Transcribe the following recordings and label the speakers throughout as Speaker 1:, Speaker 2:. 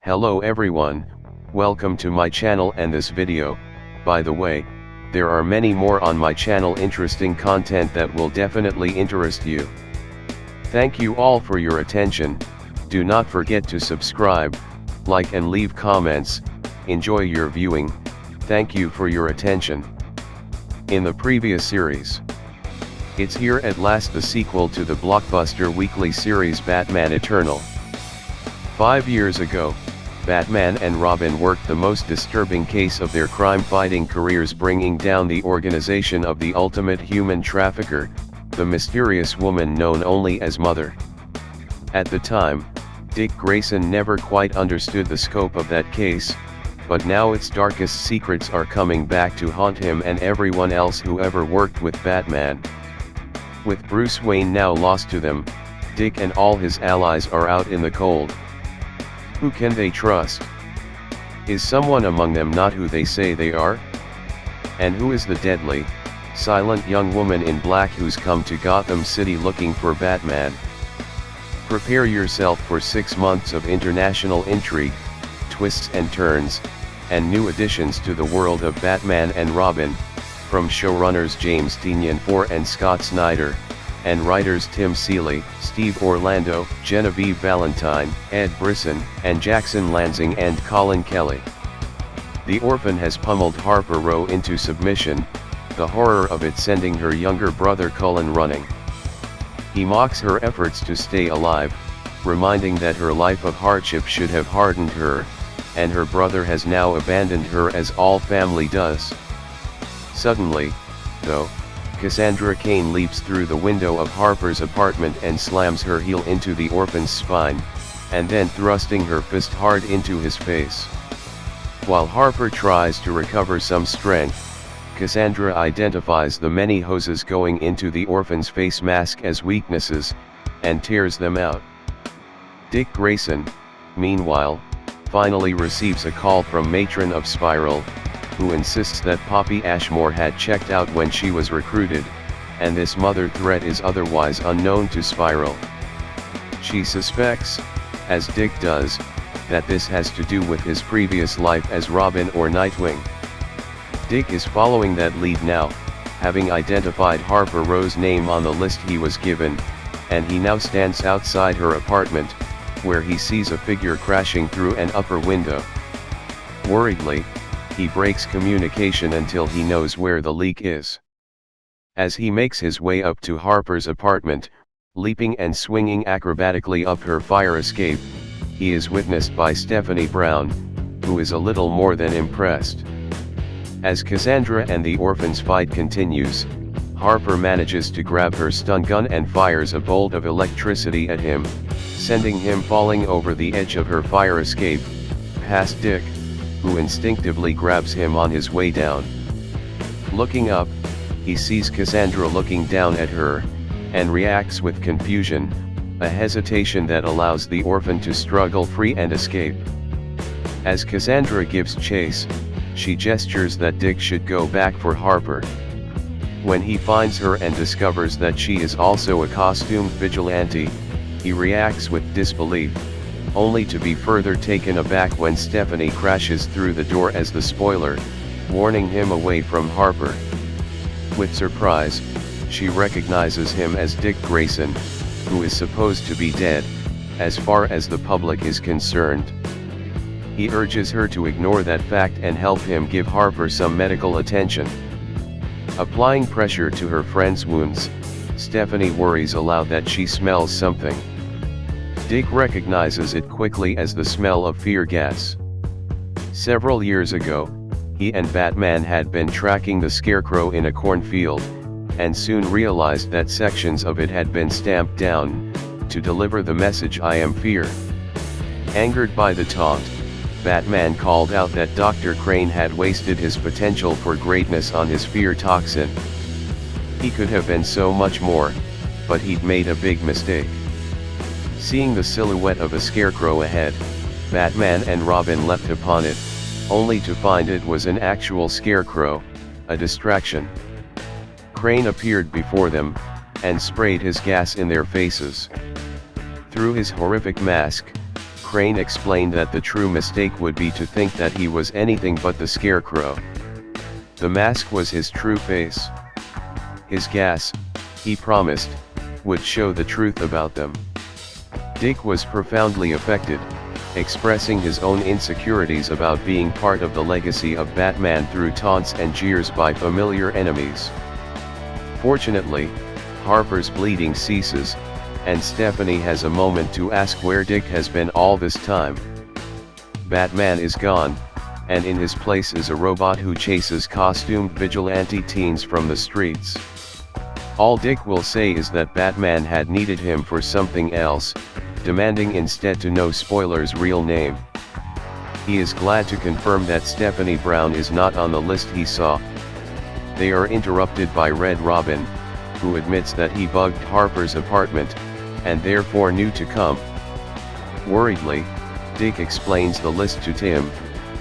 Speaker 1: Hello everyone, welcome to my channel and this video. By the way, there are many more on my channel interesting content that will definitely interest you. Thank you all for your attention. Do not forget to subscribe, like and leave comments. Enjoy your viewing. Thank you for your attention. In the previous series, it's here at last, the sequel to the blockbuster weekly series Batman Eternal. 5 years ago, Batman and Robin worked the most disturbing case of their crime-fighting careers, bringing down the organization of the ultimate human trafficker, the mysterious woman known only as Mother. At the time, Dick Grayson never quite understood the scope of that case, but now its darkest secrets are coming back to haunt him and everyone else who ever worked with Batman. With Bruce Wayne now lost to them, Dick and all his allies are out in the cold. Who can they trust? Is someone among them not who they say they are? And who is the deadly, silent young woman in black who's come to Gotham City looking for Batman? Prepare yourself for 6 months of international intrigue, twists and turns, and new additions to the world of Batman and Robin, from showrunners James Tynion IV and Scott Snyder, and writers Tim Seeley, Steve Orlando, Genevieve Valentine, Ed Brisson, and Jackson Lanzing and Colin Kelly. The orphan has pummeled Harper Row into submission, the horror of it sending her younger brother Cullen running. He mocks her efforts to stay alive, reminding that her life of hardship should have hardened her, and her brother has now abandoned her as all family does. Suddenly, though, Cassandra Cain leaps through the window of Harper's apartment and slams her heel into the orphan's spine, and then thrusting her fist hard into his face. While Harper tries to recover some strength, Cassandra identifies the many hoses going into the orphan's face mask as weaknesses, and tears them out. Dick Grayson, meanwhile, finally receives a call from Matron of Spiral, who insists that Poppy Ashmore had checked out when she was recruited, and this Mother threat is otherwise unknown to Spiral. She suspects, as Dick does, that this has to do with his previous life as Robin or Nightwing. Dick is following that lead now, having identified Harper Row's name on the list he was given, and he now stands outside her apartment, where he sees a figure crashing through an upper window. Worriedly, he breaks communication until he knows where the leak is. As he makes his way up to Harper's apartment, leaping and swinging acrobatically up her fire escape, he is witnessed by Stephanie Brown, who is a little more than impressed. As Cassandra and the orphan's fight continues, Harper manages to grab her stun gun and fires a bolt of electricity at him, sending him falling over the edge of her fire escape, past Dick, who instinctively grabs him on his way down. Looking up, he sees Cassandra looking down at her, and reacts with confusion, a hesitation that allows the orphan to struggle free and escape. As Cassandra gives chase, she gestures that Dick should go back for Harper. When he finds her and discovers that she is also a costumed vigilante, he reacts with disbelief, only to be further taken aback when Stephanie crashes through the door as the spoiler, warning him away from Harper. With surprise, she recognizes him as Dick Grayson, who is supposed to be dead, as far as the public is concerned. He urges her to ignore that fact and help him give Harper some medical attention. Applying pressure to her friend's wounds, Stephanie worries aloud that she smells something. Dick recognizes it quickly as the smell of fear gas. Several years ago, he and Batman had been tracking the Scarecrow in a cornfield, and soon realized that sections of it had been stamped down, to deliver the message "I am fear." Angered by the taunt, Batman called out that Dr. Crane had wasted his potential for greatness on his fear toxin. He could have been so much more, but he'd made a big mistake. Seeing the silhouette of a Scarecrow ahead, Batman and Robin leapt upon it, only to find it was an actual Scarecrow, a distraction. Crane appeared before them, and sprayed his gas in their faces. Through his horrific mask, Crane explained that the true mistake would be to think that he was anything but the Scarecrow. The mask was his true face. His gas, he promised, would show the truth about them. Dick was profoundly affected, expressing his own insecurities about being part of the legacy of Batman through taunts and jeers by familiar enemies. Fortunately, Harper's bleeding ceases, and Stephanie has a moment to ask where Dick has been all this time. Batman is gone, and in his place is a robot who chases costumed vigilante teens from the streets. All Dick will say is that Batman had needed him for something else, demanding instead to know Spoiler's real name. He is glad to confirm that Stephanie Brown is not on the list he saw. They are interrupted by Red Robin, who admits that he bugged Harper's apartment, and therefore knew to come. Worriedly, Dick explains the list to Tim,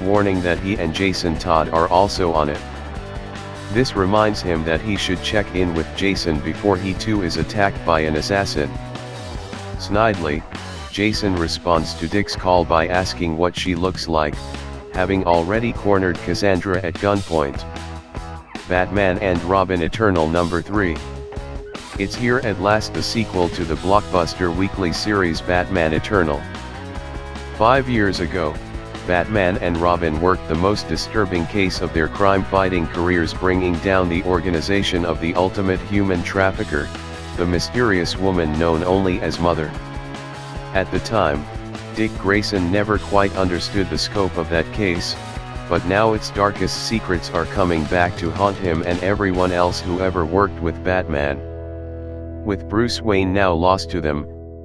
Speaker 1: warning that he and Jason Todd are also on it. This reminds him that he should check in with Jason before he too is attacked by an assassin. Snidely, Jason responds to Dick's call by asking what she looks like, having already cornered Cassandra at gunpoint. Batman and Robin Eternal number 3. It's here at last, the sequel to the blockbuster weekly series Batman Eternal. 5 years ago, Batman and Robin worked the most disturbing case of their crime-fighting careers, bringing down the organization of the ultimate human trafficker, the mysterious woman known only as Mother. At the time, Dick Grayson never quite understood the scope of that case, but now its darkest secrets are coming back to haunt him and everyone else who ever worked with Batman. With Bruce Wayne now lost to them,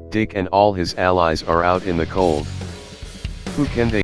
Speaker 1: Dick and all his allies are out in the cold. Who can they